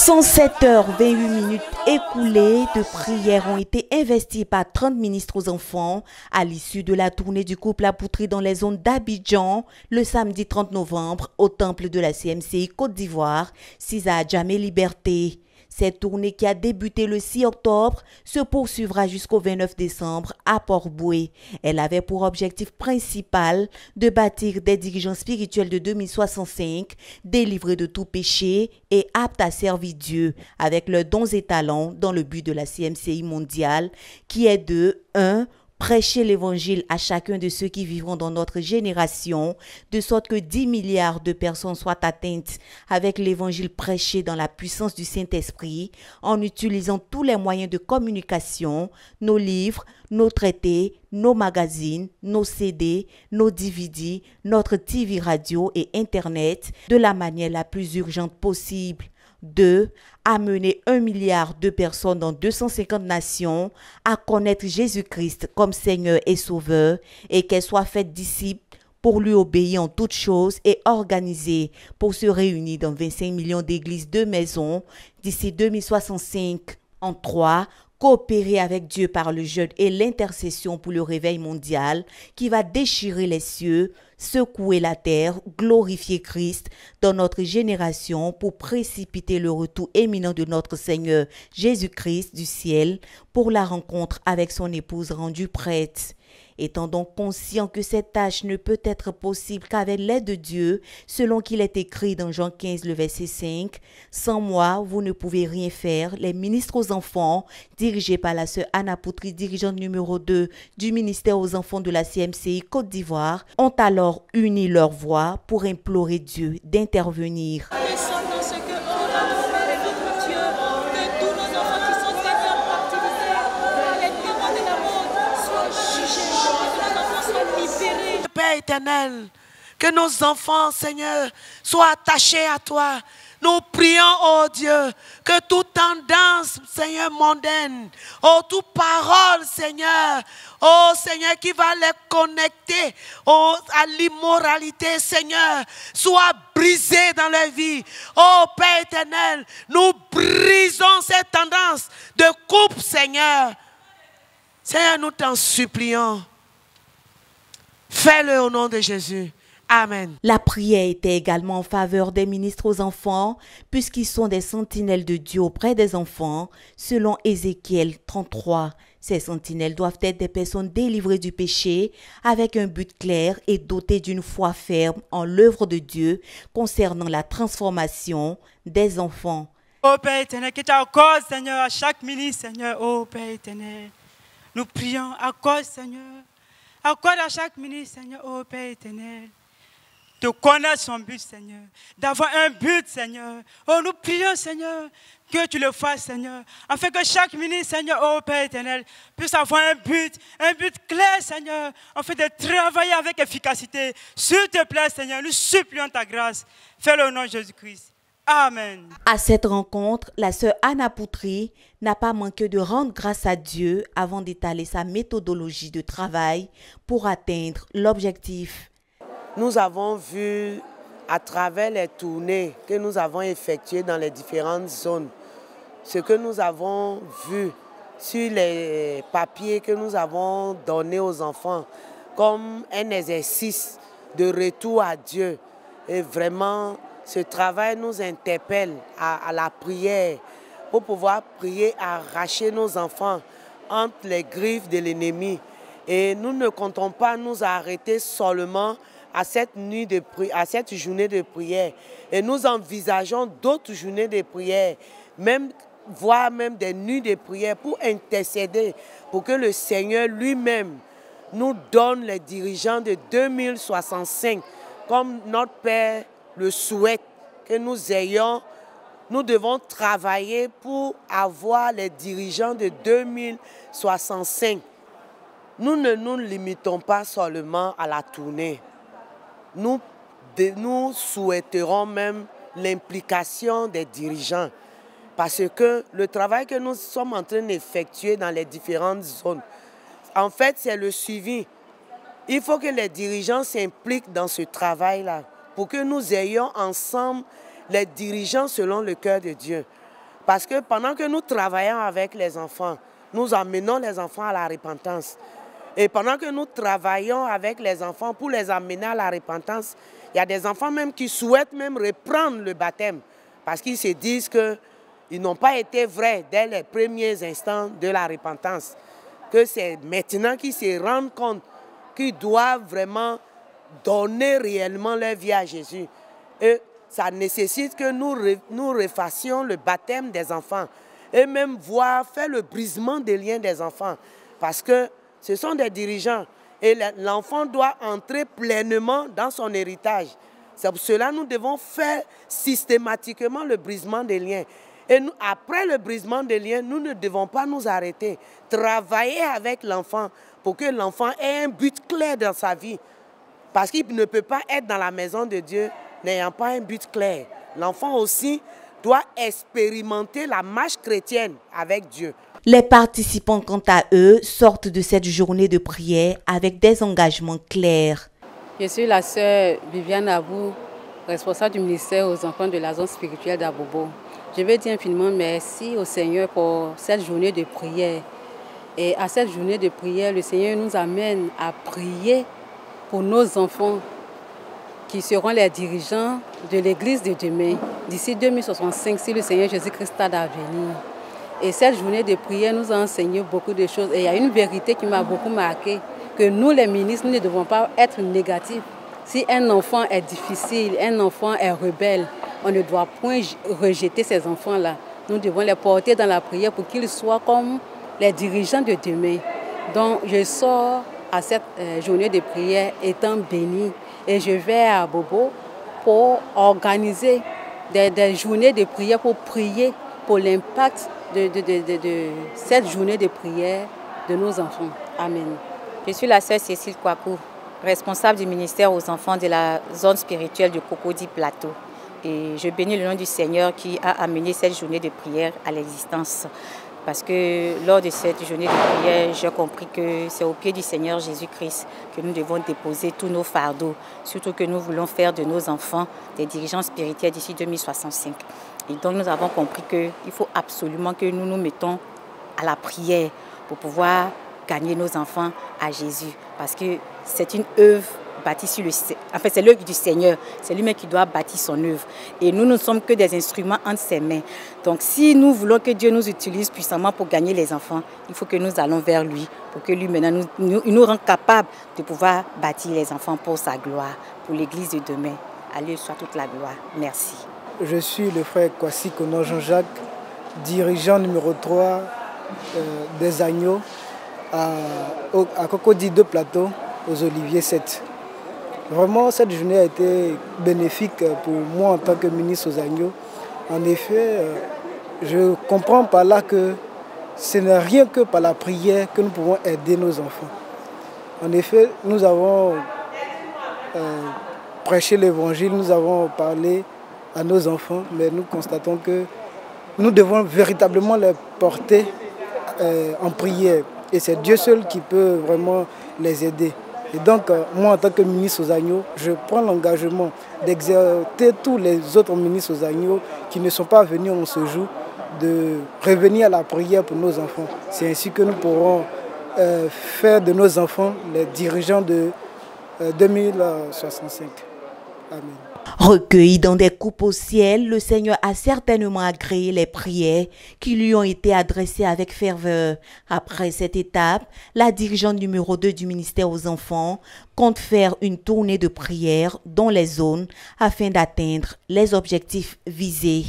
107h28 écoulées de prières ont été investies par 30 ministres aux enfants à l'issue de la tournée du couple Apoutri dans les zones d'Abidjan le samedi 30 novembre au temple de la CMCI Côte d'Ivoire, Cisa Djamé Liberté. Cette tournée qui a débuté le 6 octobre se poursuivra jusqu'au 29 décembre à Port-Boué. Elle avait pour objectif principal de bâtir des dirigeants spirituels de 2065, délivrés de tout péché et aptes à servir Dieu avec leurs dons et talents dans le but de la CMCI mondiale qui est de 1. Prêcher l'évangile à chacun de ceux qui vivront dans notre génération, de sorte que 10 milliards de personnes soient atteintes avec l'évangile prêché dans la puissance du Saint-Esprit, en utilisant tous les moyens de communication, nos livres, nos traités, nos magazines, nos CD, nos DVD, notre TV radio et Internet de la manière la plus urgente possible. 2. Amener 1 milliard de personnes dans 250 nations à connaître Jésus-Christ comme Seigneur et Sauveur et qu'elles soient faites disciples pour lui obéir en toutes choses et organisées pour se réunir dans 25 millions d'églises de maisons d'ici 2065. En 3. Coopérer avec Dieu par le jeûne et l'intercession pour le réveil mondial qui va déchirer les cieux, secouer la terre, glorifier Christ dans notre génération pour précipiter le retour imminent de notre Seigneur Jésus-Christ du ciel pour la rencontre avec son épouse rendue prête. Étant donc conscient que cette tâche ne peut être possible qu'avec l'aide de Dieu, selon qu'il est écrit dans Jean 15, le verset 5, « Sans moi, vous ne pouvez rien faire », les ministres aux enfants, dirigés par la sœur Anna Apoutri, dirigeante numéro 2 du ministère aux enfants de la CMCI Côte d'Ivoire, ont alors uni leurs voix pour implorer Dieu d'intervenir. Père éternel, que nos enfants, Seigneur, soient attachés à toi. Nous prions, oh Dieu, que toute tendance, Seigneur, mondaine, oh, toute parole, Seigneur, oh Seigneur, qui va les connecter oh, à l'immoralité, Seigneur, soit brisée dans leur vie. Oh Père éternel, nous brisons cette tendance de coupe, Seigneur. Seigneur, nous t'en supplions. Fais-le au nom de Jésus. Amen. La prière était également en faveur des ministres aux enfants, puisqu'ils sont des sentinelles de Dieu auprès des enfants, selon Ézéchiel 33. Ces sentinelles doivent être des personnes délivrées du péché, avec un but clair et dotées d'une foi ferme en l'œuvre de Dieu concernant la transformation des enfants. Ô Père éternel, que tu accordes, Seigneur, à chaque ministre, Seigneur, ô Père éternel. Nous prions, accorde, Seigneur. Accorde à chaque ministre, Seigneur, ô Père éternel, de connaître son but, Seigneur, d'avoir un but, Seigneur. Oh, nous prions, Seigneur, que tu le fasses, Seigneur, afin que chaque ministre, Seigneur, ô Père éternel, puisse avoir un but clair, Seigneur, afin de travailler avec efficacité. S'il te plaît, Seigneur, nous supplions ta grâce. Fais-le au nom de Jésus-Christ. Amen. À cette rencontre, la sœur Anna Apoutri n'a pas manqué de rendre grâce à Dieu avant d'étaler sa méthodologie de travail pour atteindre l'objectif. Nous avons vu à travers les tournées que nous avons effectuées dans les différentes zones, ce que nous avons vu sur les papiers que nous avons donnés aux enfants comme un exercice de retour à Dieu. Et vraiment, ce travail nous interpelle à la prière pour pouvoir prier, arracher nos enfants entre les griffes de l'ennemi. Et nous ne comptons pas nous arrêter seulement à cette journée de prière. Et nous envisageons d'autres journées de prière, voire même des nuits de prière pour intercéder, pour que le Seigneur lui-même nous donne les dirigeants de 2065, comme notre Père le souhaite, que nous devons travailler pour avoir les dirigeants de 2065. Nous ne nous limitons pas seulement à la tournée. Nous souhaiterons même l'implication des dirigeants, parce que le travail que nous sommes en train d'effectuer dans les différentes zones, en fait, c'est le suivi. Il faut que les dirigeants s'impliquent dans ce travail-là, pour que nous ayons ensemble les dirigeants selon le cœur de Dieu. Parce que pendant que nous travaillons avec les enfants, nous amenons les enfants à la repentance. Et pendant que nous travaillons avec les enfants pour les amener à la repentance, il y a des enfants même qui souhaitent même reprendre le baptême parce qu'ils se disent qu'ils n'ont pas été vrais dès les premiers instants de la repentance. Que c'est maintenant qu'ils se rendent compte qu'ils doivent vraiment donner réellement leur vie à Jésus. Et ça nécessite que nous refassions le baptême des enfants et même faire le brisement des liens des enfants. Parce que ce sont des dirigeants et l'enfant doit entrer pleinement dans son héritage. C'est pour cela que nous devons faire systématiquement le brisement des liens. Et nous, après le brisement des liens, nous ne devons pas nous arrêter. Travailler avec l'enfant pour que l'enfant ait un but clair dans sa vie. Parce qu'il ne peut pas être dans la maison de Dieu n'ayant pas un but clair. L'enfant aussi doit expérimenter la marche chrétienne avec Dieu. Les participants, quant à eux, sortent de cette journée de prière avec des engagements clairs. Je suis la sœur Viviane Abou, responsable du ministère aux enfants de la zone spirituelle d'Abobo. Je veux dire infiniment merci au Seigneur pour cette journée de prière. Et à cette journée de prière, le Seigneur nous amène à prier pour nos enfants qui seront les dirigeants de l'Église de demain, d'ici 2065, si le Seigneur Jésus-Christ tarde à venir. Et cette journée de prière nous a enseigné beaucoup de choses. Et il y a une vérité qui m'a beaucoup marqué, que nous les ministres, nous ne devons pas être négatifs. Si un enfant est difficile, un enfant est rebelle, on ne doit point rejeter ces enfants-là. Nous devons les porter dans la prière pour qu'ils soient comme les dirigeants de demain. Donc je sors à cette journée de prière étant béni. Et je vais à Bobo pour organiser des journées de prière, pour prier pour l'impact de cette journée de prière de nos enfants. Amen. Je suis la sœur Cécile Kouakou, responsable du ministère aux enfants de la zone spirituelle de Cocody Plateau. Et je bénis le nom du Seigneur qui a amené cette journée de prière à l'existence. Parce que lors de cette journée de prière, j'ai compris que c'est au pied du Seigneur Jésus-Christ que nous devons déposer tous nos fardeaux, surtout que nous voulons faire de nos enfants des dirigeants spirituels d'ici 2065. Et donc nous avons compris qu'il faut absolument que nous nous mettons à la prière pour pouvoir gagner nos enfants à Jésus. Parce que c'est une œuvre bâtie sur c'est l'œuvre du Seigneur. C'est lui-même qui doit bâtir son œuvre. Et nous ne sommes que des instruments entre ses mains. Donc si nous voulons que Dieu nous utilise puissamment pour gagner les enfants, il faut que nous allons vers lui, pour que lui maintenant nous rende capables de pouvoir bâtir les enfants pour sa gloire, pour l'Église de demain. À lui soit toute la gloire. Merci. Je suis le frère Kwasi Kono Jean-Jacques, dirigeant numéro 3 des agneaux à Cocody 2 Plateau, aux Oliviers 7. Vraiment, cette journée a été bénéfique pour moi en tant que ministre aux agneaux. En effet, je comprends par là que ce n'est rien que par la prière que nous pouvons aider nos enfants. En effet, nous avons prêché l'évangile, nous avons parlé à nos enfants, mais nous constatons que nous devons véritablement les porter en prière. Et c'est Dieu seul qui peut vraiment les aider. Et donc, moi, en tant que ministre aux agneaux, je prends l'engagement d'exhorter tous les autres ministres aux agneaux qui ne sont pas venus en ce jour, de revenir à la prière pour nos enfants. C'est ainsi que nous pourrons faire de nos enfants les dirigeants de 2065. Amen. Recueilli dans des coupes au ciel, le Seigneur a certainement agréé les prières qui lui ont été adressées avec ferveur. Après cette étape, la dirigeante numéro 2 du ministère aux enfants compte faire une tournée de prière dans les zones afin d'atteindre les objectifs visés.